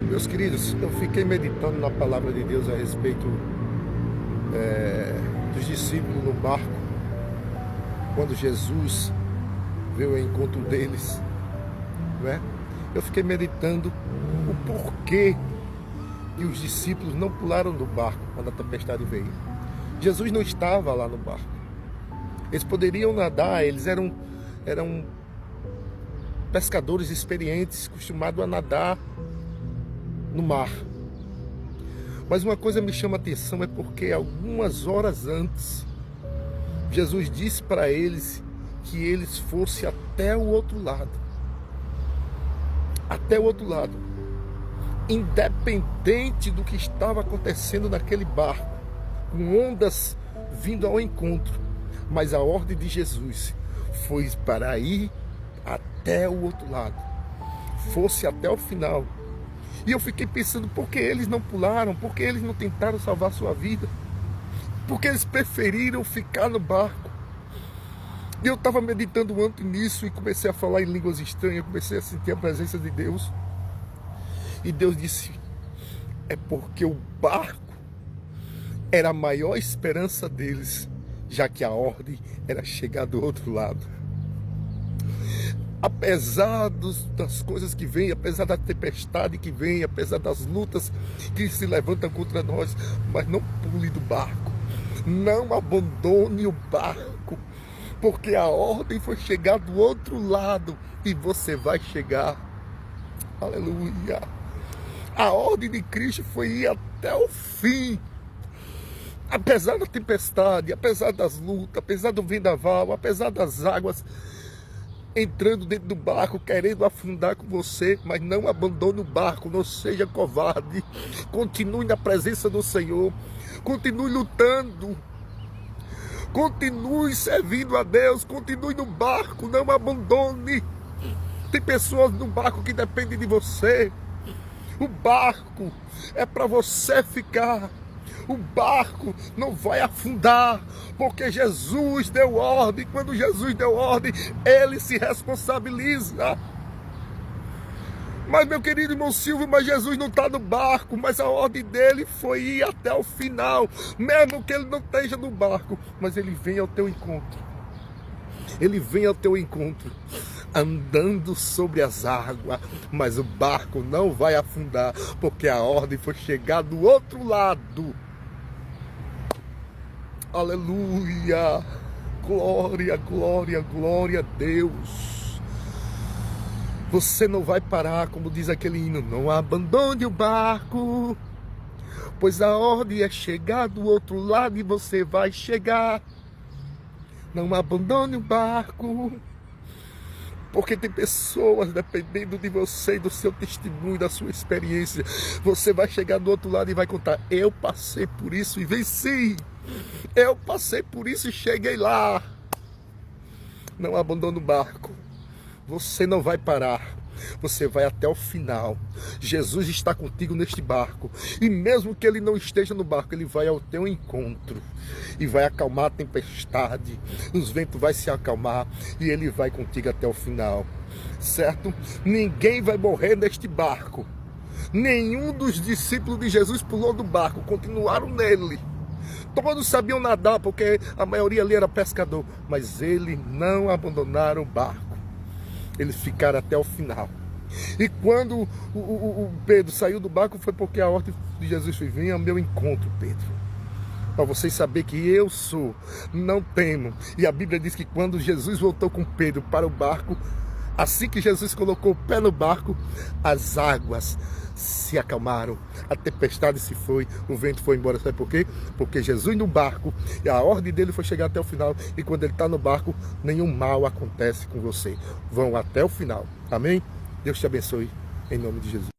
Meus queridos, eu fiquei meditando na palavra de Deus a respeito dos discípulos no barco, quando Jesus veio ao encontro deles, né? Eu fiquei meditando o porquê que os discípulos não pularam do barco quando a tempestade veio. Jesus não estava lá no barco. Eles poderiam nadar, eles eram pescadores experientes, acostumados a nadar no mar. Mas uma coisa me chama a atenção é porque algumas horas antes, Jesus disse para eles que eles fossem até o outro lado. Até o outro lado. Independente do que estava acontecendo naquele barco, com ondas vindo ao encontro. Mas a ordem de Jesus foi para ir até o outro lado. Fosse até o final. E eu fiquei pensando, por que eles não pularam? Por que eles não tentaram salvar sua vida? Por que eles preferiram ficar no barco? E eu estava meditando antes nisso e comecei a falar em línguas estranhas, comecei a sentir a presença de Deus. E Deus disse, é porque o barco era a maior esperança deles, já que a ordem era chegar do outro lado. Apesar das coisas que vêm, apesar da tempestade que vem, apesar das lutas que se levantam contra nós, mas não pule do barco, não abandone o barco, porque a ordem foi chegar do outro lado e você vai chegar. Aleluia! A ordem de Cristo foi ir até o fim. Apesar da tempestade, apesar das lutas, apesar do vendaval, apesar das águas entrando dentro do barco, querendo afundar com você, mas não abandone o barco, não seja covarde, continue na presença do Senhor, continue lutando, continue servindo a Deus, continue no barco, não abandone. Tem pessoas no barco que dependem de você. O barco é para você ficar. O barco não vai afundar, porque Jesus deu ordem. Quando Jesus deu ordem, ele se responsabiliza. Mas, meu querido irmão Silvio, mas Jesus não está no barco, mas a ordem dele foi ir até o final, mesmo que ele não esteja no barco, mas ele vem ao teu encontro. Ele vem ao teu encontro, andando sobre as águas, mas o barco não vai afundar, porque a ordem foi chegar do outro lado. Aleluia, glória, glória, glória a Deus. Você não vai parar, como diz aquele hino, não abandone o barco, pois a ordem é chegar do outro lado e você vai chegar. Não abandone o barco, porque tem pessoas dependendo de você e do seu testemunho, da sua experiência. Você vai chegar do outro lado e vai contar, eu passei por isso e venci. Eu passei por isso e cheguei lá. Não abandone o barco. Você não vai parar. Você vai até o final. Jesus está contigo neste barco. E mesmo que ele não esteja no barco, ele vai ao teu encontro. E vai acalmar a tempestade. Os ventos vão se acalmar. E ele vai contigo até o final. Certo? Ninguém vai morrer neste barco. Nenhum dos discípulos de Jesus pulou do barco. Continuaram nele. Todos sabiam nadar, porque a maioria ali era pescador. Mas eles não abandonaram o barco. Eles ficaram até o final. E quando o Pedro saiu do barco, foi porque a ordem de Jesus foi, venha ao meu encontro, Pedro. Para vocês saberem que eu sou, não temo. E a Bíblia diz que quando Jesus voltou com Pedro para o barco, assim que Jesus colocou o pé no barco, as águas se acalmaram, a tempestade se foi, o vento foi embora. Sabe por quê? Porque Jesus no barco, e a ordem dele foi chegar até o final, e quando ele está no barco, nenhum mal acontece com você. Vão até o final. Amém? Deus te abençoe, em nome de Jesus.